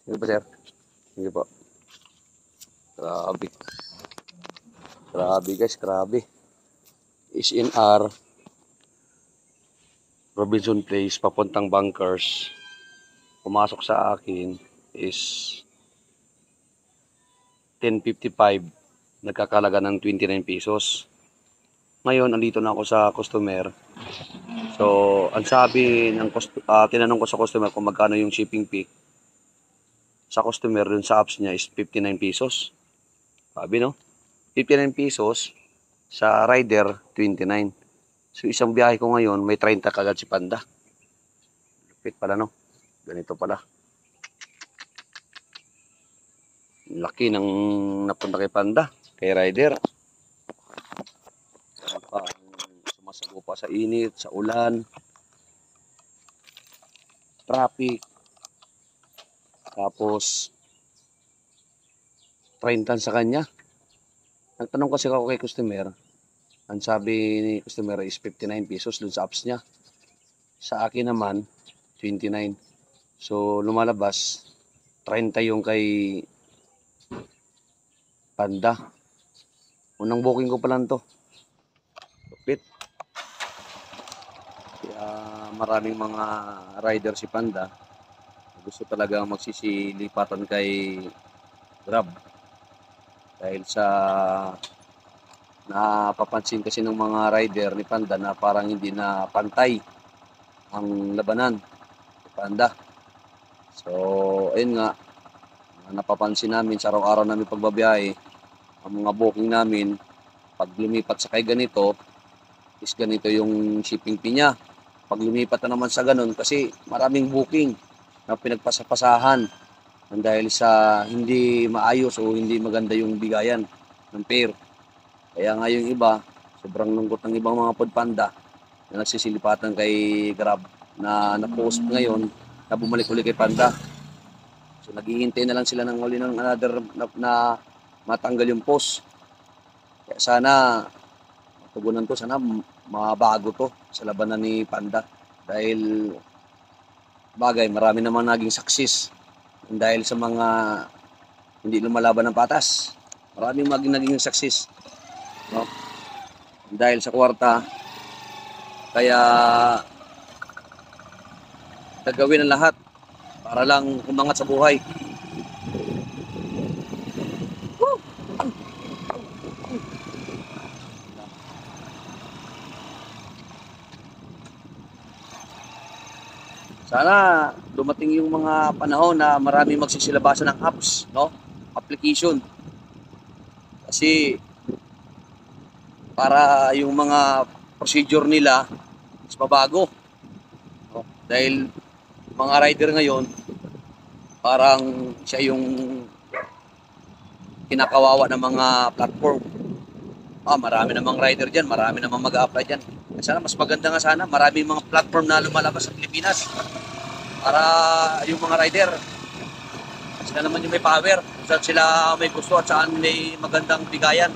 Sige po, sir. Sige po. Grabe. Grabe guys, grabe. SNR Robinson Place, papuntang Bunkers. Pumasok sa akin is 10.55. Nagkakalaga ng 29 pesos. Ngayon, andito na ako sa customer. So, ang sabi ng tinanong ko sa customer kung magkano yung shipping fee. Sa customer dun sa apps niya is 59 pesos. Sabi no? 59 pesos. Sa rider, 29. So, isang biyahe ko ngayon, may 30 kagad si Panda. Lupit pala, no? Ganito pala. Laki ng napunta kay Panda, kay rider. Sumasago pa sa init, sa ulan, traffic. Tapos, 30 sa kanya. Nagtanong kasi ako kay customer. Ang sabi ni customer is 59 pesos dun sa apps niya. Sa akin naman, 29. So, lumalabas, 30 yung kay Panda. Unang booking ko pa lang to. Lupit. Kaya maraming mga rider si Panda. Gusto talaga magsisilipatan kay Grab. Dahil sa napapansin kasi ng mga rider ni Panda na parang hindi na pantay ang labanan ni Panda. So, ayun nga, napapansin namin sa araw-araw namin pagbabiyahe, ang mga booking namin, pag lumipat sa kay ganito, is ganito yung shipping fee niya. Pag lumipat na naman sa ganun, kasi maraming booking na pinagpasapasahan dahil sa hindi maayos o hindi maganda yung bigayan ng fare. Kaya nga yung iba, sobrang lungkot ng ibang mga foodpanda na nagsisilipatan kay Grab na na-post ngayon na bumalik ulit kay Panda. So naghihintay na lang sila ng uli ng another na matanggal yung post. Kaya sana matugunan to, sana mabago to sa labanan ni Panda. Dahil bagay, marami namang naging success dahil sa mga hindi lumalaban ng patas. Maraming naging success. No? Dahil sa kwarta, kaya gagawin ang lahat para lang umangat sa buhay. Sana dumating yung mga panahon na marami magsisilabasan ng apps, no? Application. Kasi para yung mga procedure nila is mabago. No? Dahil mga rider ngayon, parang siya yung kinakawawa ng mga platform. Marami namang rider dyan, marami namang mag-a-apply dyan. Sana mas maganda nga sana, marami mga platform na lumalabas sa Pilipinas para yung mga rider, sila naman yung may power, saan sila may gusto at saan may magandang bigayan.